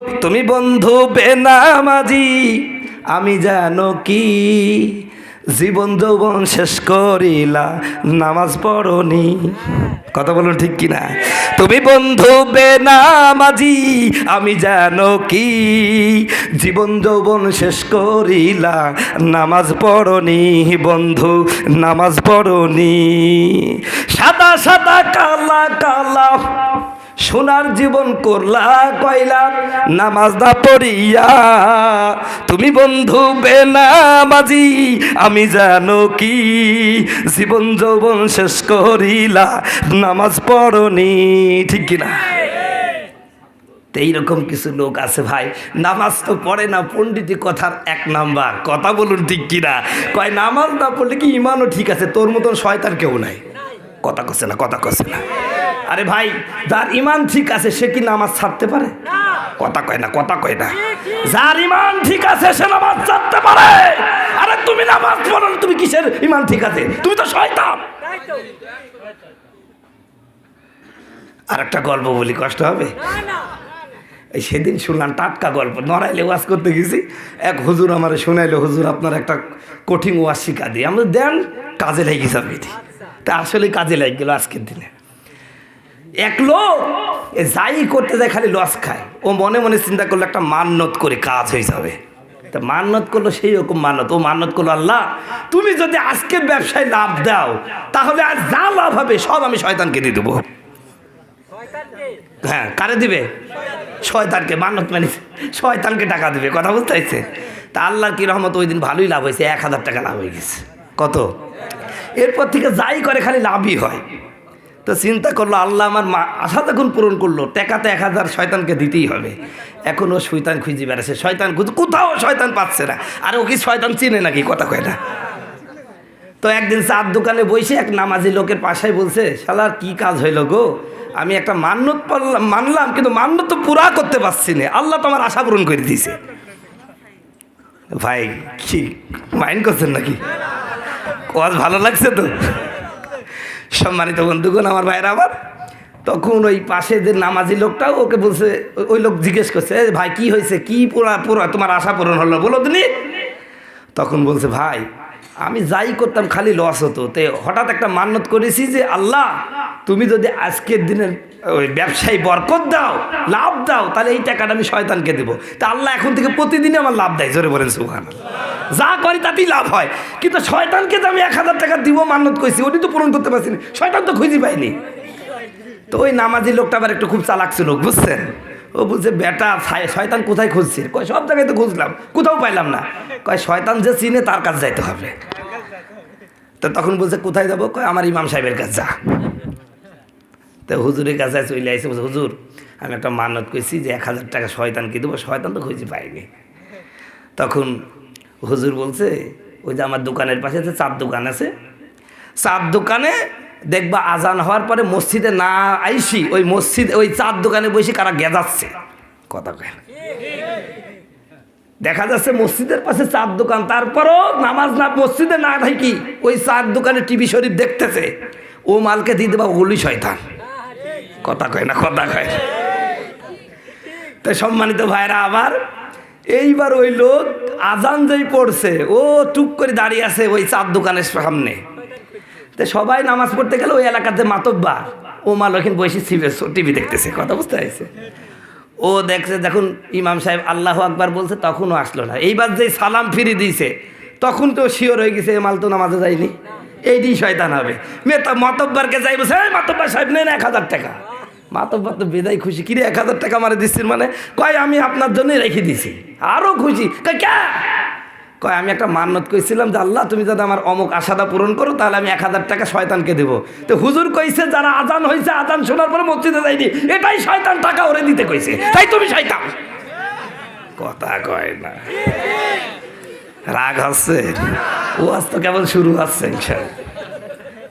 তুমি বন্ধু বেনামাজি আমি জানো কি, জীবন যৌবন শেষ করিলা নামাজ পড়নি। কথা বলুন ঠিক কিনা? তুমি বন্ধু বেনামাজি আমি জানো কি, জীবন যৌবন শেষ করিলা নামাজ পড়নি। বন্ধু নামাজ পড়নি, সাদা সাদা কালা কালা সোনার জীবন করলা কয়লা নামাজ না পড়িয়া। তুমি বন্ধু বেনামাজি আমি জানো কি, জীবন যৌবন শেষ করিলা নামাজ পড়নি। ঠিক কিনা? এইরকম কিছু লোক আছে ভাই, নামাজ তো পড়ে না, পণ্ডিতি কথার এক নাম্বার। কথা বলুন ঠিক কিনা? কয় নামাজ না পড়লে কি ইমানও ঠিক আছে, তোর মতন শয়তান কেউ নাই। কথা কছে না, কথা কছে না। আরে ভাই, যার ইমান ঠিক আছে সে কি নামাজ ছাড়তে পারে? কথা কয় না, কথা কয় না। যার ইমান ঠিক আছে সে নামাজ ছাড়তে পারে। আরে তুমি নামাজ পড়ো না, তুমি কিসের ইমান ঠিক আছে? তুমি তো শয়তান। আর একটা গল্প বলি, কষ্ট হবে? এই সেদিন শুনলাম টাটকা গল্প, নড়াইলে ওয়াজ করতে গেছি, এক হুজুর আমার শোনাইলো, হুজুর আপনার একটা কঠিন ওয়াজ শিখা দিই। আমরা দেন কাজে লেগে যাবে। তা আসলে কাজে লেগে গেল। আজকের দিনে এক লোক যাই করতে যায় খালি লস খায়। ও মনে মনে চিন্তা করলো একটা মান্নত করে কাজ হয়ে যাবে। তা মান্নত করলো, সেই রকম মান্নত। ও মান্নত করলো, আল্লাহ তুমি যদি আজকের ব্যবসায় লাভ দাও তাহলে আজ যা লাভ হবে সব আমি শয়তানকে দিয়ে দেবো। হ্যাঁ, কারে দিবে? শয়তানকে। মান্নত মানে শয়তানকে টাকা দিবে। কথা বুঝতে পারছে? তা আল্লাহর কি রহমত, ওই দিন ভালোই লাভ হয়েছে, 1000 টাকা লাভ হয়ে গেছে। কত? এরপর থেকে যাই করে খালি লাভই হয়। তো চিন্তা করলো, আল্লাহ আমার আশা তখন পূরণ করলো, টাকাতে 1000 শয়তানকে দিতেই হবে। এখন ও শয়তান খুঁজে বেড়াচ্ছে, শয়তান কোথাও শয়তান পাচ্ছে না। আর ও কি শয়তান চিনে নাকি? কথা কয় না। তো একদিন চার দোকানে বসে এক নামাজি লোকের পাশায় বলছে, শালার কি কাজ হইল গো, আমি একটা মান্নত মানলাম কিন্তু মান্নত তো পুরা করতে পারছি না, আল্লাহ তো আমার আশা পূরণ করে দিয়েছে। ভাই কি মাইন্ড করছেন নাকি? ওয়াজ ভালো লাগছে তো? সম্মানিত বন্ধুগণ, আমার ভাইরা, আবার তখন ওই পাশে যে নামাজি লোকটাও ওকে বলছে, ওই লোক জিজ্ঞেস করছে, ভাই কি হয়েছে, কি পুরা তোমার আশা পূরণ হলো বলো তুমি? তখন বলছে, ভাই আমি যাই করতাম খালি লস হতো। তে হঠাৎ একটা মান্নত করেছি যে আল্লাহ তুমি যদি আজকের দিনের ওই ব্যবসায়ী বরকত দাও, লাভ দাও, তাহলে এই টাকাটা আমি শয়তানকে দেবো। তা আল্লাহ এখন থেকে প্রতিদিনই আমার লাভ দেয়। জোরে বলেন সুবহানাল্লাহ। যা করি তাতেই লাভ হয়, কিন্তু শয়তানকে যে আমি 1000 টাকা দিব মান্নত করেছি, ওটি তো পূরণ করতে পারছি না, শয়তান তো খুঁজে পাইনি। তো ওই নামাজি লোকটা আবার একটু খুব চালাক ছিল, বুঝছেন? ও বলছে, বেটা শয়তান কোথায় খুঁজছে? কয় সব জায়গায় তো খুঁজলাম, কোথাও পাইলাম না। কয় শয়তান যে চিনে তার কাছে যাইতে হবে। তো তখন বলছে, কোথায় যাবো? কয় আমার ইমাম সাহেবের কাছে যা। তো হুজুরের কাছে চলে আসছে, বলছে, হুজুর আমি একটা মানত করেছি যে 1000 টাকা শয়তানকে দেবো, শয়তান তো খুঁজে পাইনি। তখন হুজুর বলছে, ওই যে আমার দোকানের পাশে যে চার দোকান আছে, চার দোকানে দেখবা আজান হওয়ার পরে মসজিদে না আইসি ওই মসজিদ ওই চার দোকানে বসে কারা গেজাচ্ছে। কথা কয় না? দেখা যাচ্ছে মসজিদের পাশে চার দোকান, তারপরও নামাজ না মসজিদে না থাকি ওই চার দোকানে টিভি শরীফ দেখতেছে। ও মালকে দিয়ে দেবা, ওগুলি শয়তান। কথা কয় না, কথা কয়। তাই সম্মানিত ভাইরা, আবার এইবার ওই লোক আজান যেই পড়ছে, ও টুক করে দাঁড়িয়ে আছে ওই চার দোকানের সামনে। তো সবাই নামাজ পড়তে গেলে ওই এলাকাতে মাতব্বার, ও মাল ওখানে বসে টিভি দেখতেছে। কথা বুঝতে পারছে? ও দেখছে, দেখুন ইমাম সাহেব আল্লাহু আকবার বলছে, তখনও আসলো না। এইবার যে সালাম ফিরে দিয়েছে তখন তো শিওর হয়ে গেছে, এ মাল তো নামাজে যায়নি, এইটি শয়তান হবে। মাতব্বারকে যাই বলছে, মাতব্বার সাহেব নেন 1000 টাকা। মাতব্বার তো বেদাই খুশি, কিরে 1000 টাকা মারে দিচ্ছিস মানে? কয় আমি আপনার জন্যই রেখে দিছি। আরও খুশি, কয় কে? কয় আমি একটা মান্নত করেছিলাম যে আল্লাহ তুমি যদি আমার অমুক আশাটা পূরণ করো তাহলে আমি 1000 টাকা শয়তানকে দেবো। তো হুজুর কইছে যারা আজান হয়েছে, আজান শোনার পরে মসজিদে যায়নি, এটাই শয়তান, টাকা ওরে দিতে কইছে, তাই তুমি শয়তান। কথা কয় না, রাগ হচ্ছে। ওয়াজ তো কেবল শুরু হচ্ছে।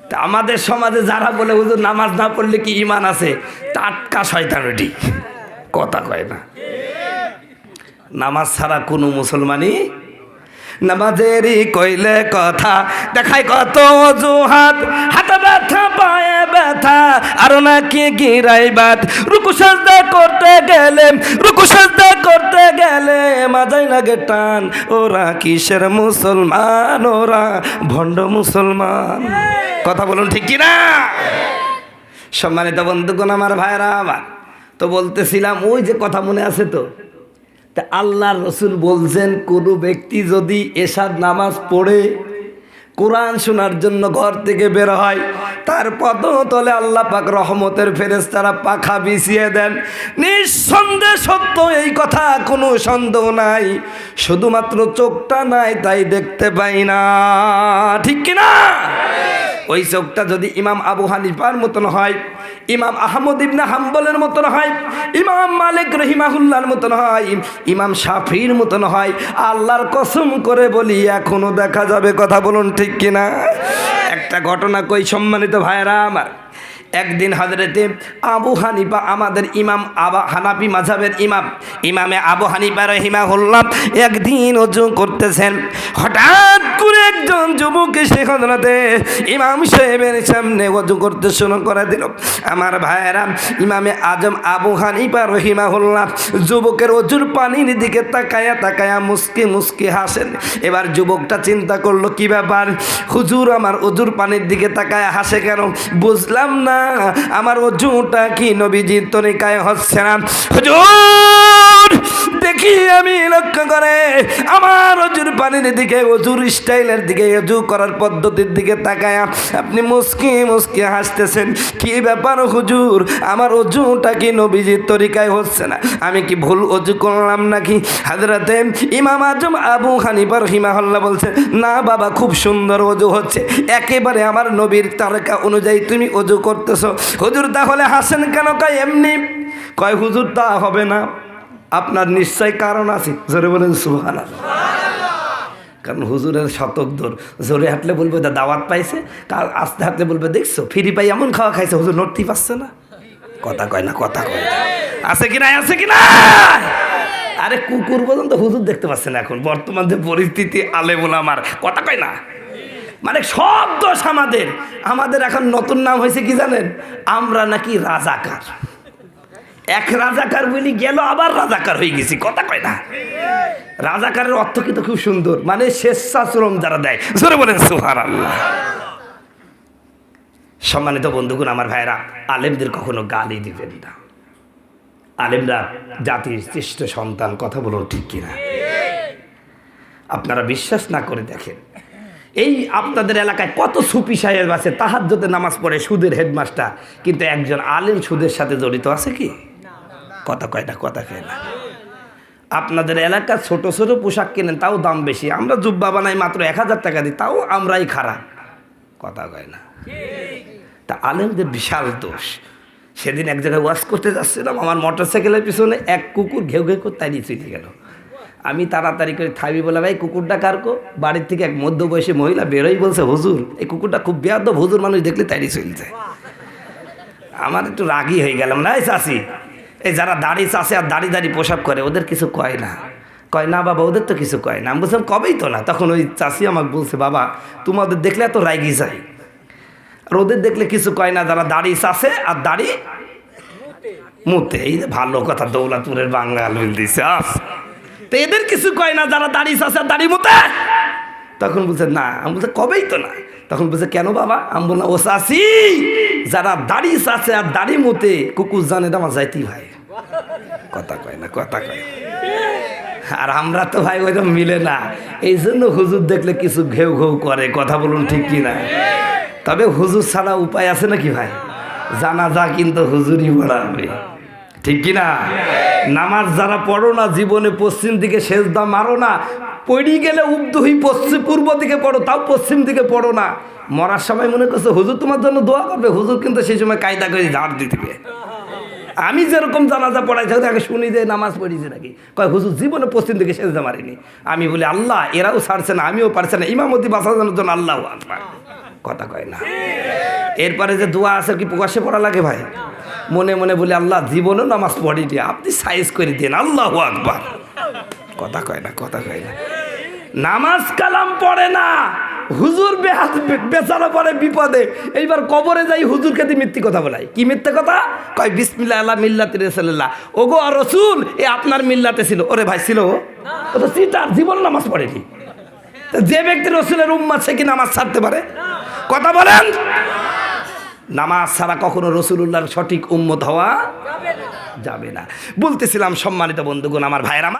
তা আমাদের সমাজে যারা বলে হুজুর নামাজ না পড়লে কি ইমান আছে, টাটকা শয়তান ওটি। কথা কয় না। নামাজ ছাড়া কোনো মুসলমানই নামাজেরই কইলে কথা, দেখায় কত অজুহাত, হাতে ব্যথা পায়ে ব্যথা আর নাকি গিরাই বাত। রুকু সাজদা করতে গেলে, রুকু সাজদা যায় লাগে টান, ওরা কিসের মুসলমান, ওরা ভণ্ড মুসলমান। কথা বলুন ঠিক কিনা? সম্মানিত বন্ধুগণ, আমার ভাইরা আমার, তো বলতেছিলাম ওই যে কথা মনে আছে তো, তা আল্লাহর রসুল বলছেন কোনো ব্যক্তি যদি এশার নামাজ পড়ে কোরআন শোনার জন্য ঘর থেকে বের হয়, তার পদতলে আল্লাহ পাক রহমতের ফেরেশতারা পাখা বিছিয়ে দেন। নিঃসন্দেহে সত্য এই কথা, কোনো সন্দেহ নাই। শুধুমাত্র চোখটা নাই তাই দেখতে পাই না, ঠিক কিনা? ওই চোখটা যদি ইমাম আবু হানিফার মতন হয়, ইমাম আহমদ ইবনে হাম্বলের মতন হয়, ইমাম মালিক রহিমাহুল্লাহর মতন হয়, ইমাম শাফির মতন হয়, আল্লাহর কসম করে বলি এখনো দেখা যাবে। কথা বলুন ঠিক কিনা? একটা ঘটনা কই সম্মানিত ভাইরা আমার। একদিন হযরতে আবু হানিফা, আমাদের ইমাম হানাফি মাযহাবের ইমামে আবু হানিফা রাহিমাহুল্লাহ একদিন ওযু করতেছেন। হঠাৎ করে একজন যুবক এসে হযরতে ইমাম সাহেবের সামনে ওযু করতে শুরু করে দিল। আমার ভাইয়েরা, ইমামে আজম আবু হানিফা রাহিমাহুল্লাহ যুবকের ওযুর পানির দিকে তাকায়া মুস্কি মুস্কি হাসেন। এবার যুবকটা চিন্তা করলো কি ব্যাপার, হুজুর আমার ওযুর পানির দিকে তাকায়া হাসে কেন? বুঝলাম না, আমার ওযুটা কি নবীজির তরিকায় হচ্ছে না। হুজুর দেখি আমি লক্ষ্য করে আমার ওযুর পানির দিকে, ওযুর স্টাইলের দিকে, ওযু করার পদ্ধতির দিকে তাকায়া আপনি মুস্কি মুস্কি হাসতেছেন। কি ব্যাপার হুজুর, আমার ওযুটা কি নবীজির তরিকায় হচ্ছে না? আমি কি ভুল ওযু করলাম নাকি? হযরতে ইমাম আজম আবু হানিফা রাহিমাহুল্লাহ বলছেন, না বাবা, খুব সুন্দর ওযু হচ্ছে, একেবারে আমার নবীর তরিকা অনুযায়ী তুমি ওযু করতেছো। হুজুর তাহলে হাসেন কেন? কয় এমনি। কয় হুজুর তা হবে না, আপনার নিশ্চয় কারণ আছে। জোরে বলেন সুবহানাল্লাহ। কারণ হুজুরের শতক দূর, জোরে হাঁটলে বলবে দাওয়াত পাইছে, কাল আস্তে হাঁটলে বলবে দেখছো ফিরি পাই এমন খাওয়া খাইছে, হুজুর নড়তেই পারছে না। কথা কয় না, কথা কয় না। আছে কি নাই, আছে কি না? আরে কুকুর পর্যন্ত হুজুর দেখতে পাচ্ছে না এখন, বর্তমান যে পরিস্থিতি আলেম ওলামার। কথা কয় না, মানে সব দোষ আমাদের। আমাদের এখন নতুন নাম হয়েছে কি জানেন? আমরা নাকি রাজাকার। এক রাজাকার বলি গেল, আবার রাজাকার হয়ে গেছি। কথা কয় না? রাজাকারের অর্থ কিন্তু খুব সুন্দর, মানে স্বেচ্ছাশ্রম যারা দেয়। জোরে বলেন সুবহানাল্লাহ। সম্মানিত বন্ধুগণ, আমার ভাইরা, আলেমদের কখনো গালি দিবেন না। আলেমরা জাতির শ্রেষ্ঠ সন্তান। কথা বলুন ঠিক কিনা? আপনারা বিশ্বাস না করে দেখেন, এই আপনাদের এলাকায় কত সুফি সাহেব আছে, তাহাজ্জুদে নামাজ পড়ে, সুদের হেডমাস্টার, কিন্তু একজন আলেম সুদের সাথে জড়িত আছে কি? কথা কয় না, কথা কয় না। আপনাদের এলাকার ছোট ছোট পোশাক কেনেন, তাও দাম বেশি। আমরা জুব্বা বানাই মাত্র 1000 টাকা দিই, তাও আমরাই খারাপ। কথা কয় না। তা আলেমদের বিশাল দোষ। সেদিন এক জায়গায় ওয়াজ করতে যাচ্ছিলাম, আমার মোটরসাইকেলের পিছনে এক কুকুর ঘেউ ঘেউ করে তাড়িয়ে চলে গেল। আমি তাড়াতাড়ি করে থামি বলে, ভাই কুকুরটা কার কো? বাড়ির থেকে এক মধ্যবয়সী মহিলা বেরোই বলছে, হুজুর এই কুকুরটা খুব বেয়াদব, হুজুর মানুষ দেখলে তাড়িয়ে চলছে। আমার একটু রাগই হয়ে গেলাম। না চাষি, এই যারা দাড়ি চাষে আর দাড়ি পোশাক করে, ওদের কিছু কয় না? কয় না বাবা, ওদের তো কিছু কয় না। আমি বলছিলাম কবেই তো না। তখন ওই চাষি আমাকে বলছে, বাবা তোমাদের দেখলে এত রাগি যায়, আর ওদের দেখলে কিছু কয় না, যারা দাড়ি চাষে আর দাড়ি মুতে। এই ভালো কথা, দৌলতপুরের বাঙাল মিল দিছে। তো এদের কিছু কয় না, যারা দাড়ি চাষে আর দাড়ি মুতে। তখন বলছে না। আমি বলছে কবেই তো না। তখন বলছে কেন বাবা? আমি বললাম, ও চাষি, যারা দাড়ি চাষে আর দাড়ি মুতে কুকুর জানে আমার যাইতেই ভাই। কথা কয় না, কথা কয়। আর আমরা তো ভাই ওইরকম মিলে না, এই জন্য হুজুর দেখলে কিছু ঘেউ ঘেউ করে। কথা বলুন ঠিক কিনা? তবে হুজুর ছাড়া উপায় আছে নাকি ভাই? জানাজা কিন্তু হুজুরই পড়াবে, ঠিক কিনা? নামাজ যারা পড়ো না, জীবনে পশ্চিম দিকে সেজদা মারো না, পড়ি গেলে উদ্দহি পূর্ব দিকে পড়ো, তাও পশ্চিম দিকে পড়ো না। মরার সময় মনে করছে হুজুর তোমার জন্য দোয়া করবে, হুজুর কিন্তু সেই সময় কায়দা করে ঝাড় দিতে হবে। আমি যেরকম জানাজা পড়াই আগে শুনি যে নামাজ পড়িছে নাকি, কয় হুজুর জীবনে পশ্চিম দিকে সেজদা মারিনি। আমি বলি আল্লাহ এরাও ছাড়ছে না, আমিও পারছে না, ইমামতি বাঁচানোর জন্য আল্লাহ আকবার। কথা কয় না। এরপরে যে দোয়া আছে কি প্রকাশ্যে পড়া লাগে ভাই? মনে মনে বলি আল্লাহ জীবনেও নামাজ পড়িনি, আপনি সাইজ করে দিন, আল্লাহু আকবার। কথা কয় না, কথা কয় না। নামাজ কালাম পড়ে না, হুজুর বেচারা পড়ে বিপদে। এইবার কবরে যাই হুজুরকে দিয়ে মিথ্যে কথা বলাই। কি মিথ্যে কথা? কয় বিসমিল্লাহ আল্লাহ মিল্লাতি রাসূলুল্লাহ। ওগো আর রসুল, এ আপনার মিল্লাতে ছিল। ওরে ভাই ছিল? ও তো চিটার, জীবন নামাজ পড়েনি। তো যে ব্যক্তি রসুলের উম্মত সে কি নামাজ ছাড়তে পারে? কথা বলেন। নামাজ ছাড়া কখনো রসুলুল্লাহর সঠিক উম্মত হওয়া যাবে না। বলতেছিলাম সম্মানিত বন্ধুগণ, আমার ভাইয়েরা।